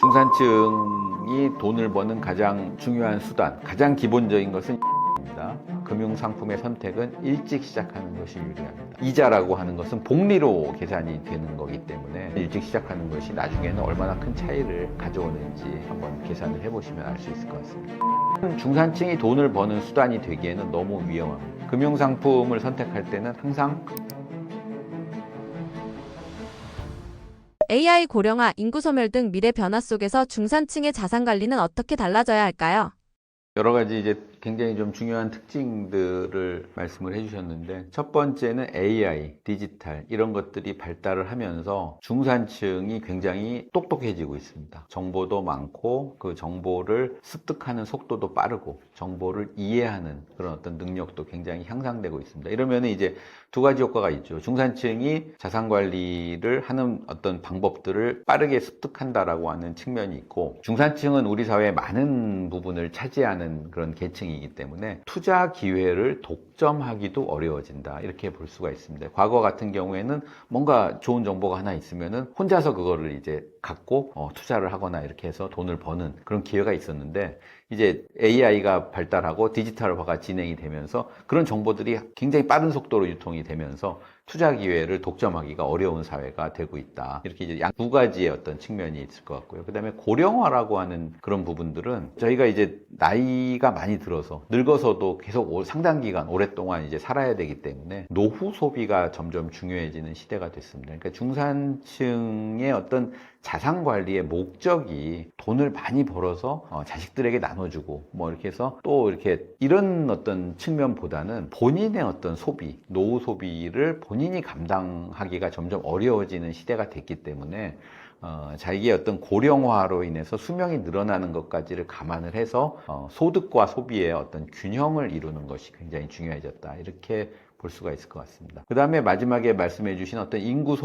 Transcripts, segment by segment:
중산층이 돈을 버는 가장 중요한 수단, 가장 기본적인 것은 입니다. 금융상품의 선택은 일찍 시작하는 것이 유리합니다. 이자라고 하는 것은 복리로 계산이 되는 거기 때문에 일찍 시작하는 것이 나중에는 얼마나 큰 차이를 가져오는지 한번 계산을 해보시면 알 수 있을 것 같습니다. 중산층이 돈을 버는 수단이 되기에는 너무 위험합니다. 금융상품을 선택할 때는 항상 AI 고령화, 인구 소멸 등 미래 변화 속에서 중산층의 자산 관리는 어떻게 달라져야 할까요? 여러 가지 이제 굉장히 좀 중요한 특징들을 말씀을 해주셨는데, 첫 번째는 AI, 디지털 이런 것들이 발달을 하면서 중산층이 굉장히 똑똑해지고 있습니다. 정보도 많고 그 정보를 습득하는 속도도 빠르고 정보를 이해하는 그런 어떤 능력도 굉장히 향상되고 있습니다. 이러면 이제 두 가지 효과가 있죠. 중산층이 자산 관리를 하는 어떤 방법들을 빠르게 습득한다라고 하는 측면이 있고, 중산층은 우리 사회의 많은 부분을 차지하는 그런 계층이기 때문에 투자 기회를 독점하기도 어려워진다, 이렇게 볼 수가 있습니다. 과거 같은 경우에는 뭔가 좋은 정보가 하나 있으면은 혼자서 그거를 이제 갖고 투자를 하거나 이렇게 해서 돈을 버는 그런 기회가 있었는데, 이제 AI가 발달하고 디지털화가 진행이 되면서 그런 정보들이 굉장히 빠른 속도로 유통이 되면서 투자 기회를 독점하기가 어려운 사회가 되고 있다. 이렇게 이제 양 두 가지의 어떤 측면이 있을 것 같고요. 그 다음에 고령화라고 하는 그런 부분들은 저희가 이제 나이가 많이 들어서 늙어서도 계속 상당 기간 오랫동안 이제 살아야 되기 때문에 노후 소비가 점점 중요해지는 시대가 됐습니다. 그러니까 중산층의 어떤 자산 관리의 목적이 돈을 많이 벌어서 자식들에게 나눠주고 뭐 이렇게 해서 또 이렇게 이런 어떤 측면보다는 본인의 어떤 소비, 노후 소비를 본인이 감당하기가 점점 어려워지는 시대가 됐기 때문에 자기의 어떤 고령화로 인해서 수명이 늘어나는 것까지를 감안을 해서 소득과 소비의 어떤 균형을 이루는 것이 굉장히 중요해졌다, 이렇게 볼 수가 있을 것 같습니다. 그 다음에 마지막에 말씀해 주신 어떤 인구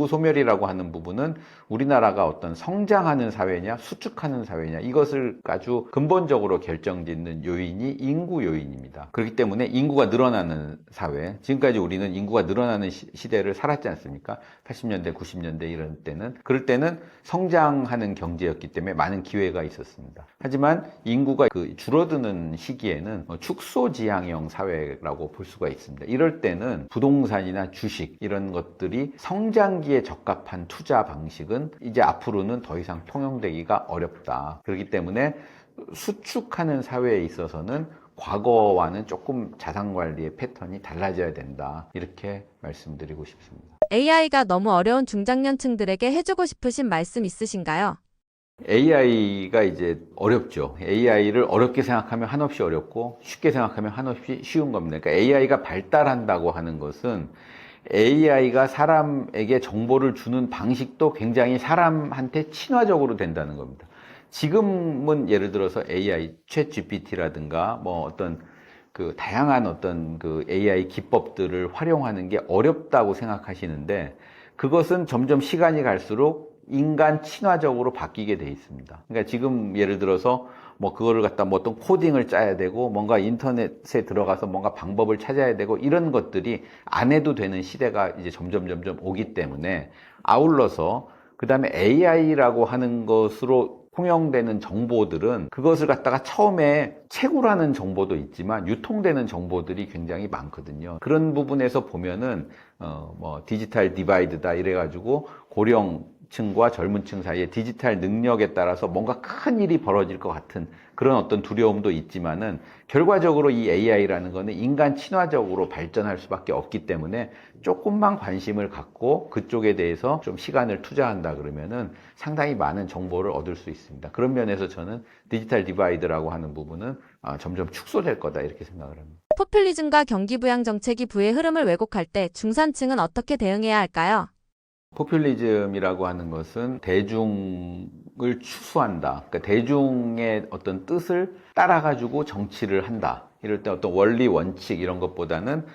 소멸이라고 하는 부분은 우리나라가 어떤 성장하는 사회냐 수축하는 사회냐, 이것을 아주 근본적으로 결정짓는 요인이 인구 요인입니다. 그렇기 때문에 인구가 늘어나는 사회, 지금까지 우리는 인구가 늘어나는 시대를 살았지 않습니까? 80년대, 90년대 이런 때는, 그럴 때는 성장하는 경제였기 때문에 많은 기회가 있었습니다. 하지만 인구가 줄어드는 시기에는 축소지향형 사회라고 볼 수가 있습니다. 이럴 때는 부동산이나 주식 이런 것들이 성장기에 적합한 투자 방식은 이제 앞으로는 더 이상 통용되기가 어렵다. 그렇기 때문에 수축하는 사회에 있어서는 과거와는 조금 자산 관리의 패턴이 달라져야 된다, 이렇게 말씀드리고 싶습니다. AI가 너무 어려운 중장년층들에게 해주고 싶으신 말씀 있으신가요? AI가 이제 어렵죠. AI를 어렵게 생각하면 한없이 어렵고 쉽게 생각하면 한없이 쉬운 겁니다. 그러니까 AI가 발달한다고 하는 것은 AI가 사람에게 정보를 주는 방식도 굉장히 사람한테 친화적으로 된다는 겁니다. 지금은 예를 들어서 AI, 챗 GPT라든가 뭐 어떤 다양한 어떤 AI 기법들을 활용하는 게 어렵다고 생각하시는데, 그것은 점점 시간이 갈수록 인간 친화적으로 바뀌게 돼 있습니다. 그러니까 지금 예를 들어서 뭐 그거를 갖다 뭐 어떤 코딩을 짜야 되고 뭔가 인터넷에 들어가서 뭔가 방법을 찾아야 되고 이런 것들이 안 해도 되는 시대가 이제 점점 오기 때문에, 아울러서 그 다음에 AI라고 하는 것으로 통용되는 정보들은 그것을 갖다가 처음에 채굴하는 정보도 있지만 유통되는 정보들이 굉장히 많거든요. 그런 부분에서 보면은 뭐 디지털 디바이드다 이래가지고 고령층과 젊은층 사이에 디지털 능력에 따라서 뭔가 큰 일이 벌어질 것 같은 그런 어떤 두려움도 있지만은, 결과적으로 이 AI라는 거는 인간 친화적으로 발전할 수밖에 없기 때문에 조금만 관심을 갖고 그쪽에 대해서 좀 시간을 투자한다 그러면은 상당히 많은 정보를 얻을 수 있습니다. 그런 면에서 저는 디지털 디바이드라고 하는 부분은 점점 축소될 거다, 이렇게 생각을 합니다. 포퓰리즘과 경기부양 정책이 부의 흐름을 왜곡할 때 중산층은 어떻게 대응해야 할까요? 포퓰리즘이라고 하는 것은 대중을 추수한다. 그러니까 대중의 어떤 뜻을 따라가지고 정치를 한다. 이럴 때 어떤 원리, 원칙 이런 것보다는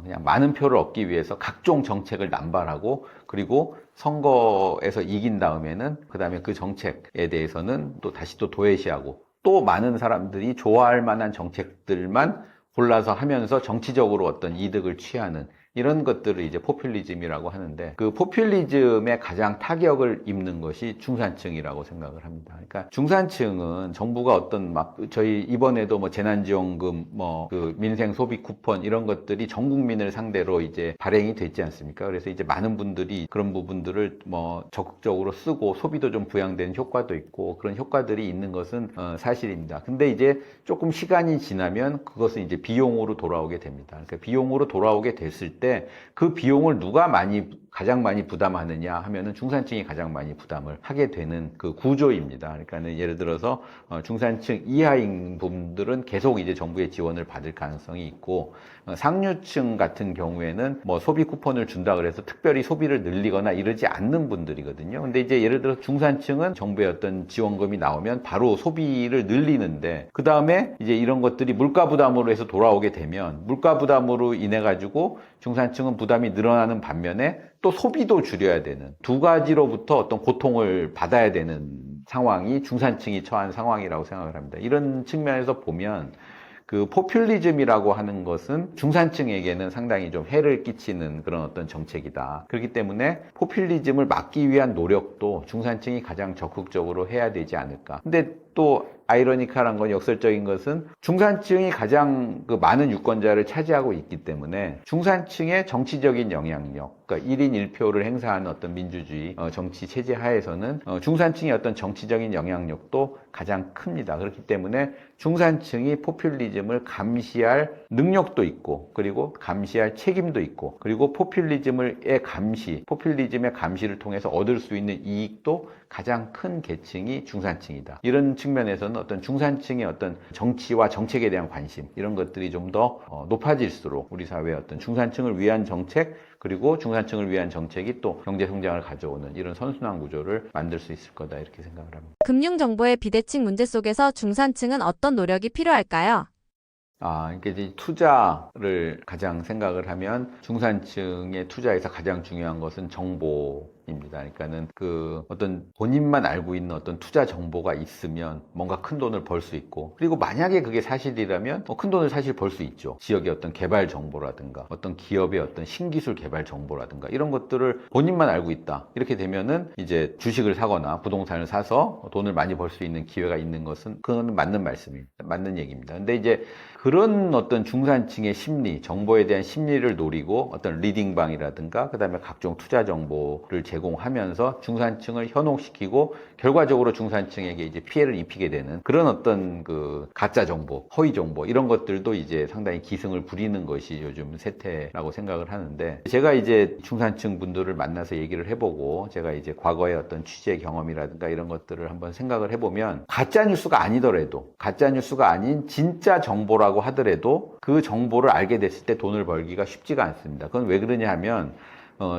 그냥 많은 표를 얻기 위해서 각종 정책을 남발하고, 그리고 선거에서 이긴 다음에는 그 다음에 그 정책에 대해서는 또 다시 또 도외시하고 또 많은 사람들이 좋아할 만한 정책들만 골라서 하면서 정치적으로 어떤 이득을 취하는 이런 것들을 이제 포퓰리즘이라고 하는데 그 포퓰리즘에 가장 타격을 입는 것이 중산층이라고 생각을 합니다. 그러니까 중산층은 정부가 어떤 막 저희 이번에도 뭐 재난지원금 뭐 그 민생 소비 쿠폰 이런 것들이 전 국민을 상대로 이제 발행이 됐지 않습니까? 그래서 이제 많은 분들이 그런 부분들을 뭐 적극적으로 쓰고 소비도 좀 부양되는 효과도 있고 그런 효과들이 있는 것은 사실입니다. 근데 이제 조금 시간이 지나면 그것은 이제 비용으로 돌아오게 됩니다. 그러니까 비용으로 돌아오게 됐을 때 그 비용을 누가 가장 많이 부담하느냐 하면은 중산층이 가장 많이 부담을 하게 되는 그 구조입니다. 그러니까는 예를 들어서 중산층 이하인 분들은 계속 이제 정부의 지원을 받을 가능성이 있고 상류층 같은 경우에는 뭐 소비 쿠폰을 준다 그래서 특별히 소비를 늘리거나 이러지 않는 분들이거든요. 근데 이제 예를 들어 중산층은 정부의 어떤 지원금이 나오면 바로 소비를 늘리는데 그 다음에 이제 이런 것들이 물가 부담으로 해서 돌아오게 되면 물가 부담으로 인해 가지고 중산층은 부담이 늘어나는 반면에 또 소비도 줄여야 되는 두 가지로부터 어떤 고통을 받아야 되는 상황이 중산층이 처한 상황이라고 생각을 합니다. 이런 측면에서 보면 그 포퓰리즘이라고 하는 것은 중산층에게는 상당히 좀 해를 끼치는 그런 어떤 정책이다. 그렇기 때문에 포퓰리즘을 막기 위한 노력도 중산층이 가장 적극적으로 해야 되지 않을까. 근데 또 아이러니컬한 건 역설적인 것은 중산층이 가장 그 많은 유권자를 차지하고 있기 때문에 중산층의 정치적인 영향력, 그러니까 1인 1표를 행사하는 어떤 민주주의 정치 체제 하에서는 중산층의 어떤 정치적인 영향력도 가장 큽니다. 그렇기 때문에 중산층이 포퓰리즘을 감시할 능력도 있고 그리고 감시할 책임도 있고 그리고 포퓰리즘의 감시를 통해서 얻을 수 있는 이익도 가장 큰 계층이 중산층이다. 이런 측면에서는 어떤 중산층의 어떤 정치와 정책에 대한 관심 이런 것들이 좀 더 높아질수록 우리 사회의 어떤 중산층을 위한 정책 그리고 중산층을 위한 정책이 또 경제 성장을 가져오는 이런 선순환 구조를 만들 수 있을 거다 이렇게 생각을 합니다. 금융정보의 비대칭 문제 속에서 중산층은 어떤 노력이 필요할까요? 그러니까 이제 투자를 가장 생각을 하면 중산층의 투자에서 가장 중요한 것은 정보입니다. 그러니까는 그 어떤 본인만 알고 있는 어떤 투자 정보가 있으면 뭔가 큰 돈을 벌 수 있고 그리고 만약에 그게 사실이라면 큰 돈을 사실 벌 수 있죠. 지역의 어떤 개발 정보라든가 어떤 기업의 어떤 신기술 개발 정보라든가 이런 것들을 본인만 알고 있다. 이렇게 되면은 이제 주식을 사거나 부동산을 사서 돈을 많이 벌 수 있는 기회가 있는 것은 그건 맞는 말씀입니다. 맞는 얘기입니다. 근데 이제 그런 어떤 중산층의 심리, 정보에 대한 심리를 노리고 어떤 리딩방이라든가 그다음에 각종 투자 정보를 제공하면서 중산층을 현혹시키고 결과적으로 중산층에게 이제 피해를 입히게 되는 그런 어떤 그 가짜 정보, 허위 정보 이런 것들도 이제 상당히 기승을 부리는 것이 요즘 세태라고 생각을 하는데 제가 이제 중산층 분들을 만나서 얘기를 해보고 제가 이제 과거의 어떤 취재 경험이라든가 이런 것들을 한번 생각을 해보면 가짜 뉴스가 아니더라도 가짜 뉴스가 아닌 진짜 정보라고 하더라도 그 정보를 알게 됐을 때 돈을 벌기가 쉽지가 않습니다. 그건 왜 그러냐 하면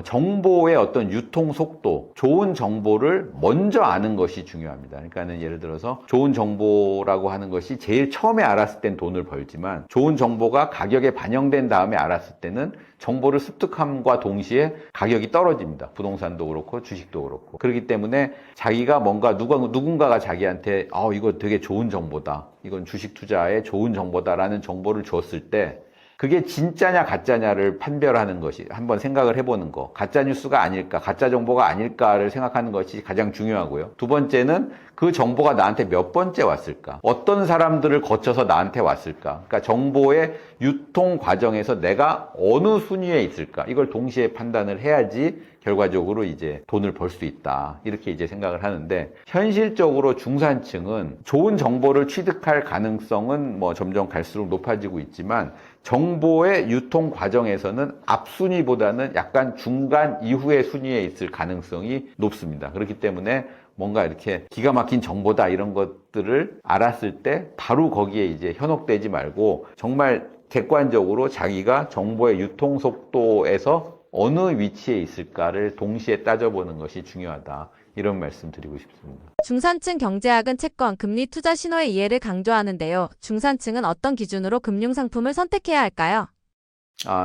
정보의 어떤 유통 속도, 좋은 정보를 먼저 아는 것이 중요합니다. 그러니까는 예를 들어서 좋은 정보라고 하는 것이 제일 처음에 알았을 땐 돈을 벌지만 좋은 정보가 가격에 반영된 다음에 알았을 때는 정보를 습득함과 동시에 가격이 떨어집니다. 부동산도 그렇고 주식도 그렇고. 그렇기 때문에 자기가 뭔가 누군가가 자기한테 이거 되게 좋은 정보다. 이건 주식 투자에 좋은 정보다라는 정보를 줬을 때 그게 진짜냐 가짜냐를 판별하는 것이 한번 생각을 해보는 거. 가짜 뉴스가 아닐까, 가짜 정보가 아닐까를 생각하는 것이 가장 중요하고요. 두 번째는 그 정보가 나한테 몇 번째 왔을까? 어떤 사람들을 거쳐서 나한테 왔을까? 그러니까 정보의 유통 과정에서 내가 어느 순위에 있을까? 이걸 동시에 판단을 해야지 결과적으로 이제 돈을 벌 수 있다. 이렇게 이제 생각을 하는데 현실적으로 중산층은 좋은 정보를 취득할 가능성은 뭐 점점 갈수록 높아지고 있지만 정보의 유통 과정에서는 앞순위보다는 약간 중간 이후의 순위에 있을 가능성이 높습니다. 그렇기 때문에 뭔가 이렇게 기가 막힌 정보다 이런 것들을 알았을 때 바로 거기에 이제 현혹되지 말고 정말 객관적으로 자기가 정보의 유통 속도에서 어느 위치에 있을까를 동시에 따져보는 것이 중요하다. 이런 말씀 드리고 싶습니다. 중산층 경제학은 채권, 금리 투자 신호의 이해를 강조하는데요. 중산층은 어떤 기준으로 금융상품을 선택해야 할까요?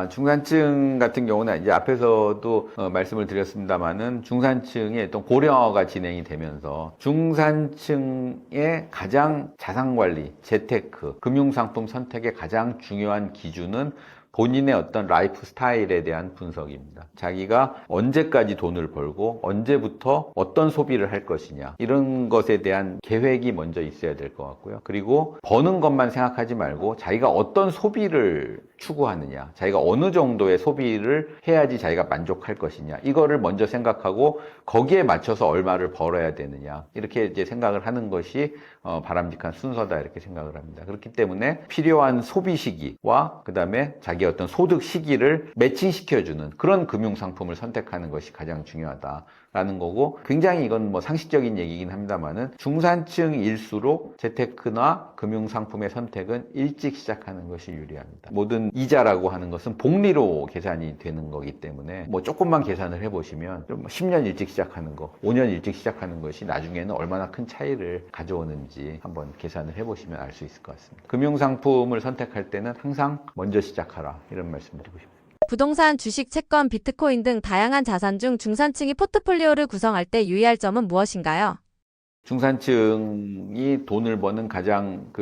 중산층 같은 경우는 이제 앞에서도 말씀을 드렸습니다만은 중산층의 어떤 고령화가 진행이 되면서 중산층의 가장 자산관리, 재테크, 금융상품 선택의 가장 중요한 기준은 본인의 어떤 라이프 스타일에 대한 분석입니다. 자기가 언제까지 돈을 벌고 언제부터 어떤 소비를 할 것이냐 이런 것에 대한 계획이 먼저 있어야 될 것 같고요. 그리고 버는 것만 생각하지 말고 자기가 어떤 소비를 추구하느냐, 자기가 어느 정도의 소비를 해야지 자기가 만족할 것이냐 이거를 먼저 생각하고 거기에 맞춰서 얼마를 벌어야 되느냐 이렇게 이제 생각을 하는 것이 바람직한 순서다 이렇게 생각을 합니다. 그렇기 때문에 필요한 소비 시기와 그 다음에 자기 어떤 소득 시기를 매칭시켜주는 그런 금융상품을 선택하는 것이 가장 중요하다라는 거고, 굉장히 이건 뭐 상식적인 얘기긴 합니다만은 중산층일수록 재테크나 금융상품의 선택은 일찍 시작하는 것이 유리합니다. 모든 이자라고 하는 것은 복리로 계산이 되는 거기 때문에 뭐 조금만 계산을 해보시면 좀 10년 일찍 시작하는 거, 5년 일찍 시작하는 것이 나중에는 얼마나 큰 차이를 가져오는지 한번 계산을 해보시면 알 수 있을 것 같습니다. 금융상품을 선택할 때는 항상 먼저 시작하라 이런 말씀 드리고 싶습니다. 부동산, 주식, 채권, 비트코인 등 다양한 자산 중 중산층이 포트폴리오를 구성할 때 유의할 점은 무엇인가요? 중산층이 돈을 버는 가장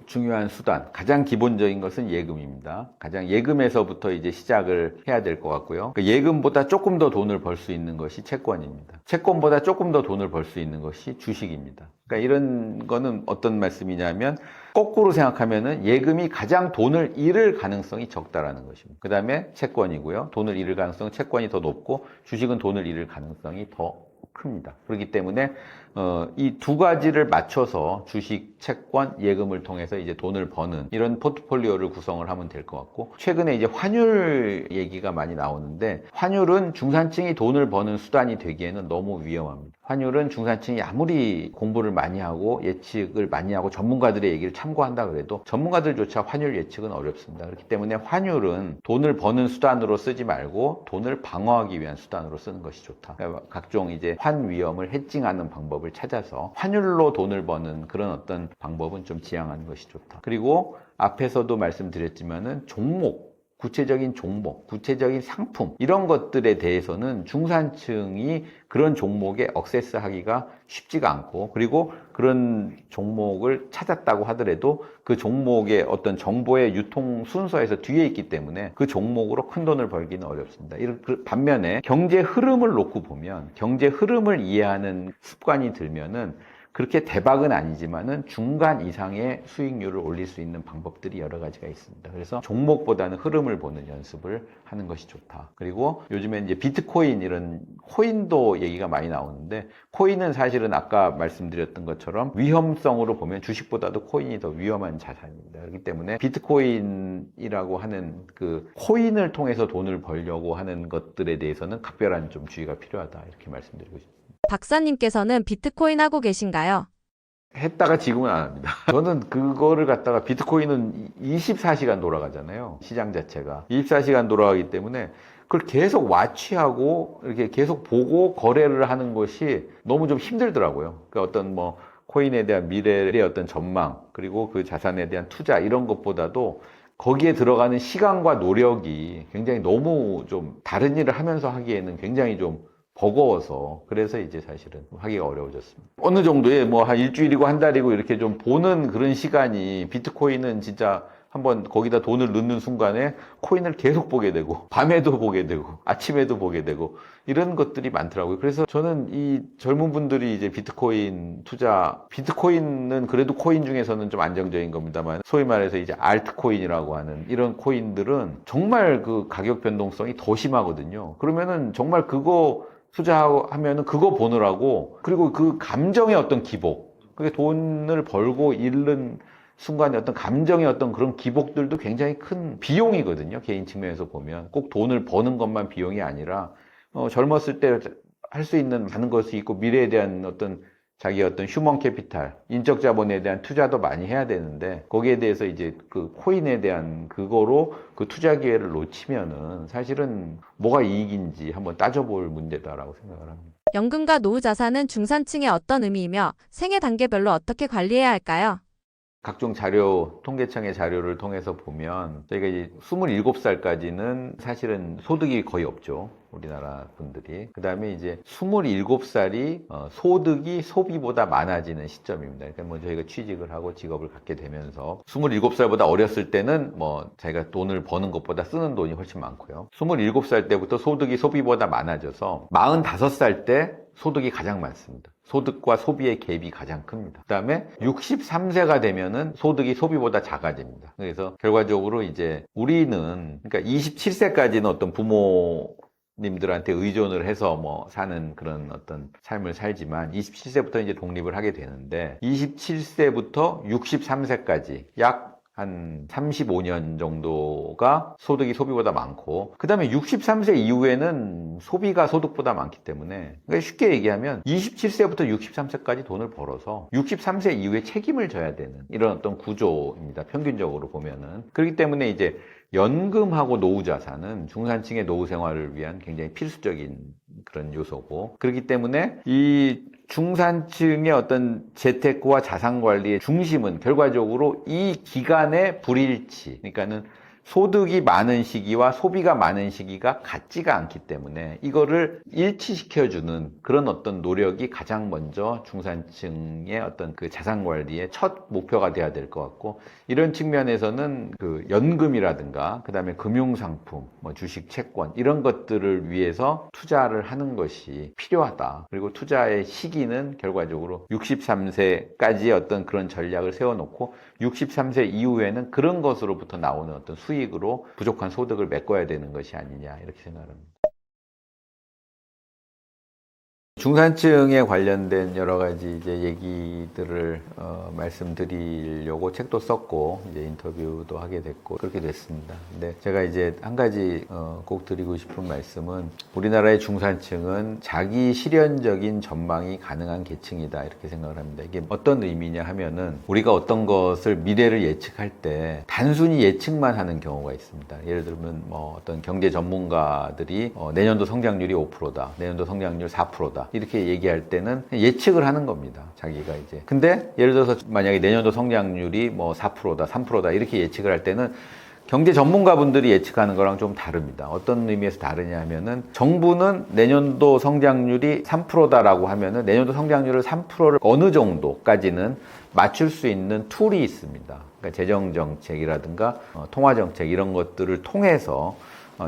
중요한 수단, 가장 기본적인 것은 예금입니다. 가장 예금에서부터 이제 시작을 해야 될 것 같고요. 그 예금보다 조금 더 돈을 벌 수 있는 것이 채권입니다. 채권보다 조금 더 돈을 벌 수 있는 것이 주식입니다. 그러니까 이런 거는 어떤 말씀이냐면 거꾸로 생각하면은 예금이 가장 돈을 잃을 가능성이 적다라는 것입니다. 그 다음에 채권이고요. 돈을 잃을 가능성은 채권이 더 높고 주식은 돈을 잃을 가능성이 더 큽니다. 그렇기 때문에 이 두 가지를 맞춰서 주식, 채권, 예금을 통해서 이제 돈을 버는 이런 포트폴리오를 구성을 하면 될 것 같고, 최근에 이제 환율 얘기가 많이 나오는데 환율은 중산층이 돈을 버는 수단이 되기에는 너무 위험합니다. 환율은 중산층이 아무리 공부를 많이 하고 예측을 많이 하고 전문가들의 얘기를 참고한다 그래도 전문가들조차 환율 예측은 어렵습니다. 그렇기 때문에 환율은 돈을 버는 수단으로 쓰지 말고 돈을 방어하기 위한 수단으로 쓰는 것이 좋다. 그러니까 각종 이제 환 위험을 해칭하는 방법을 찾아서 환율로 돈을 버는 그런 어떤 방법은 좀 지양하는 것이 좋다. 그리고 앞에서도 말씀드렸지만은 구체적인 종목, 구체적인 상품 이런 것들에 대해서는 중산층이 그런 종목에 액세스하기가 쉽지가 않고, 그리고 그런 종목을 찾았다고 하더라도 그 종목의 어떤 정보의 유통 순서에서 뒤에 있기 때문에 그 종목으로 큰 돈을 벌기는 어렵습니다. 반면에 경제 흐름을 놓고 보면 경제 흐름을 이해하는 습관이 들면은 그렇게 대박은 아니지만은 중간 이상의 수익률을 올릴 수 있는 방법들이 여러 가지가 있습니다. 그래서 종목보다는 흐름을 보는 연습을 하는 것이 좋다. 그리고 요즘에 이제 비트코인 이런 코인도 얘기가 많이 나오는데, 코인은 사실은 아까 말씀드렸던 것처럼 위험성으로 보면 주식보다도 코인이 더 위험한 자산입니다. 그렇기 때문에 비트코인이라고 하는 그 코인을 통해서 돈을 벌려고 하는 것들에 대해서는 각별한 좀 주의가 필요하다 이렇게 말씀드리고 싶습니다. 박사님께서는 비트코인 하고 계신가요? 했다가 지금은 안 합니다. 저는 그거를 갖다가 비트코인은 24시간 돌아가잖아요. 시장 자체가. 24시간 돌아가기 때문에 그걸 계속 와치하고 이렇게 계속 보고 거래를 하는 것이 너무 좀 힘들더라고요. 그러니까 어떤 뭐 코인에 대한 미래의 어떤 전망, 그리고 그 자산에 대한 투자 이런 것보다도 거기에 들어가는 시간과 노력이 굉장히 너무 좀 다른 일을 하면서 하기에는 굉장히 좀 버거워서, 그래서 이제 사실은 하기가 어려워졌습니다. 어느 정도의 뭐 한 일주일이고 한 달이고 이렇게 좀 보는 그런 시간이, 비트코인은 진짜 한번 거기다 돈을 넣는 순간에 코인을 계속 보게 되고 밤에도 보게 되고 아침에도 보게 되고 이런 것들이 많더라고요. 그래서 저는 이 젊은 분들이 이제 비트코인은 그래도 코인 중에서는 좀 안정적인 겁니다만, 소위 말해서 이제 알트코인이라고 하는 이런 코인들은 정말 그 가격 변동성이 더 심하거든요. 그러면은 정말 그거 투자하면은 그거 보느라고, 그리고 그 감정의 어떤 기복, 그게 돈을 벌고 잃는 순간에 어떤 감정의 어떤 그런 기복들도 굉장히 큰 비용이거든요. 개인 측면에서 보면 꼭 돈을 버는 것만 비용이 아니라 젊었을 때 할 수 있는 많은 것이 있고, 미래에 대한 어떤 자기의 어떤 휴먼 캐피탈, 인적 자본에 대한 투자도 많이 해야 되는데, 거기에 대해서 이제 그 코인에 대한 그거로 그 투자 기회를 놓치면은 사실은 뭐가 이익인지 한번 따져볼 문제다라고 생각을 합니다. 연금과 노후 자산은 중산층의 어떤 의미이며 생애 단계별로 어떻게 관리해야 할까요? 각종 자료, 통계청의 자료를 통해서 보면 저희가 이제 27살까지는 사실은 소득이 거의 없죠. 우리나라 분들이. 그 다음에 이제 27살이 소득이 소비보다 많아지는 시점입니다. 그러니까 뭐 저희가 취직을 하고 직업을 갖게 되면서 27살보다 어렸을 때는 뭐 자기가 돈을 버는 것보다 쓰는 돈이 훨씬 많고요. 27살 때부터 소득이 소비보다 많아져서 45살 때 소득이 가장 많습니다. 소득과 소비의 갭이 가장 큽니다. 그 다음에 63세가 되면은 소득이 소비보다 작아집니다. 그래서 결과적으로 이제 우리는 그러니까 27세까지는 어떤 부모님들한테 의존을 해서 뭐 사는 그런 어떤 삶을 살지만 27세부터 이제 독립을 하게 되는데 27세부터 63세까지 약 한 35년 정도가 소득이 소비보다 많고 그 다음에 63세 이후에는 소비가 소득보다 많기 때문에 그러니까 쉽게 얘기하면 27세부터 63세까지 돈을 벌어서 63세 이후에 책임을 져야 되는 이런 어떤 구조입니다. 평균적으로 보면은. 그렇기 때문에 이제 연금하고 노후자산은 중산층의 노후 생활을 위한 굉장히 필수적인 그런 요소고 그렇기 때문에 이 중산층의 어떤 재테크와 자산 관리의 중심은 결과적으로 이 기간의 불일치, 그러니까는 소득이 많은 시기와 소비가 많은 시기가 같지가 않기 때문에 이거를 일치시켜주는 그런 어떤 노력이 가장 먼저 중산층의 어떤 그 자산 관리의 첫 목표가 돼야 될 것 같고 이런 측면에서는 그 연금이라든가 그 다음에 금융상품, 뭐 주식, 채권 이런 것들을 위해서 투자를 하는 것이 필요하다. 그리고 투자의 시기는 결과적으로 63세까지의 어떤 그런 전략을 세워놓고 63세 이후에는 그런 것으로부터 나오는 어떤 수익으로 부족한 소득을 메꿔야 되는 것이 아니냐 이렇게 생각합니다. 중산층에 관련된 여러 가지 이제 얘기들을 말씀드리려고 책도 썼고 이제 인터뷰도 하게 됐고 그렇게 됐습니다. 근데 제가 이제 한 가지 꼭 드리고 싶은 말씀은 우리나라의 중산층은 자기 실현적인 전망이 가능한 계층이다 이렇게 생각을 합니다. 이게 어떤 의미냐 하면은 우리가 어떤 것을 미래를 예측할 때 단순히 예측만 하는 경우가 있습니다. 예를 들면 뭐 어떤 경제 전문가들이 내년도 성장률이 5%다, 내년도 성장률 4%다. 이렇게 얘기할 때는 예측을 하는 겁니다. 자기가 이제. 근데 예를 들어서 만약에 내년도 성장률이 뭐 4%다, 3%다 이렇게 예측을 할 때는 경제 전문가분들이 예측하는 거랑 좀 다릅니다. 어떤 의미에서 다르냐 하면은 정부는 내년도 성장률이 3%다라고 하면은 내년도 성장률을 3%를 어느 정도까지는 맞출 수 있는 툴이 있습니다. 그러니까 재정정책이라든가 통화정책 이런 것들을 통해서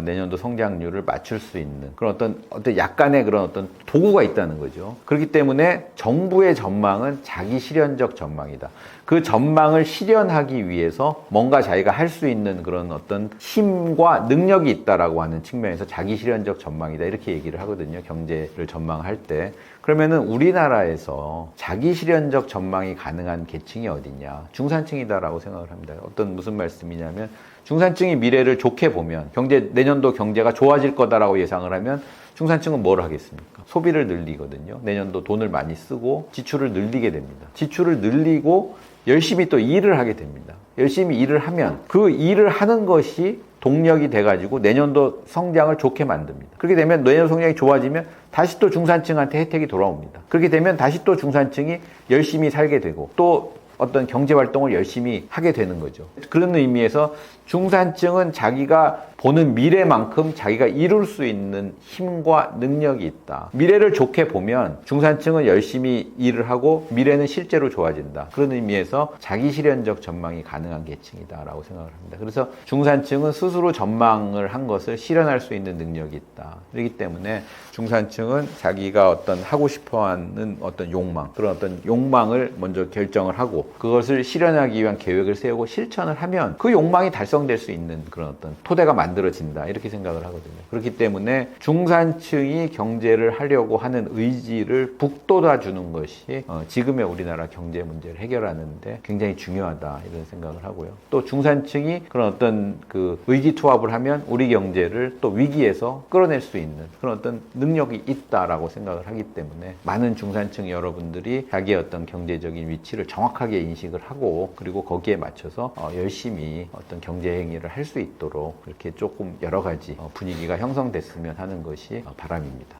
내년도 성장률을 맞출 수 있는 그런 어떤 약간의 그런 어떤 도구가 있다는 거죠. 그렇기 때문에 정부의 전망은 자기 실현적 전망이다. 그 전망을 실현하기 위해서 뭔가 자기가 할 수 있는 그런 어떤 힘과 능력이 있다라고 하는 측면에서 자기 실현적 전망이다. 이렇게 얘기를 하거든요. 경제를 전망할 때. 그러면은 우리나라에서 자기 실현적 전망이 가능한 계층이 어디냐? 중산층이다라고 생각을 합니다. 무슨 말씀이냐면 중산층이 미래를 좋게 보면 내년도 경제가 좋아질 거다라고 예상을 하면 중산층은 뭘 하겠습니까? 소비를 늘리거든요. 내년도 돈을 많이 쓰고 지출을 늘리게 됩니다. 지출을 늘리고 열심히 또 일을 하게 됩니다. 열심히 일을 하면 그 일을 하는 것이 동력이 돼가지고 내년도 성장을 좋게 만듭니다. 그렇게 되면 내년 성장이 좋아지면 다시 또 중산층한테 혜택이 돌아옵니다. 그렇게 되면 다시 또 중산층이 열심히 살게 되고 또 어떤 경제활동을 열심히 하게 되는 거죠. 그런 의미에서 중산층은 자기가 보는 미래만큼 자기가 이룰 수 있는 힘과 능력이 있다. 미래를 좋게 보면 중산층은 열심히 일을 하고 미래는 실제로 좋아진다. 그런 의미에서 자기 실현적 전망이 가능한 계층이다라고 생각을 합니다. 그래서 중산층은 스스로 전망을 한 것을 실현할 수 있는 능력이 있다. 그렇기 때문에 중산층은 자기가 어떤 하고 싶어하는 어떤 욕망, 그런 어떤 욕망을 먼저 결정을 하고 그것을 실현하기 위한 계획을 세우고 실천을 하면 그 욕망이 달성될 수 있는 그런 어떤 토대가 만들어진다 이렇게 생각을 하거든요. 그렇기 때문에 중산층이 경제를 하려고 하는 의지를 북돋아 주는 것이 지금의 우리나라 경제 문제를 해결하는데 굉장히 중요하다 이런 생각을 하고요. 또 중산층이 그런 어떤 그 의기투합을 하면 우리 경제를 또 위기에서 끌어낼 수 있는 그런 어떤 능력이 있다라고 생각을 하기 때문에 많은 중산층 여러분들이 자기의 어떤 경제적인 위치를 정확하게 인식을 하고 그리고 거기에 맞춰서 열심히 어떤 경제 행위를 할 수 있도록 이렇게 조금 여러 가지 분위기가 형성됐으면 하는 것이 바람입니다.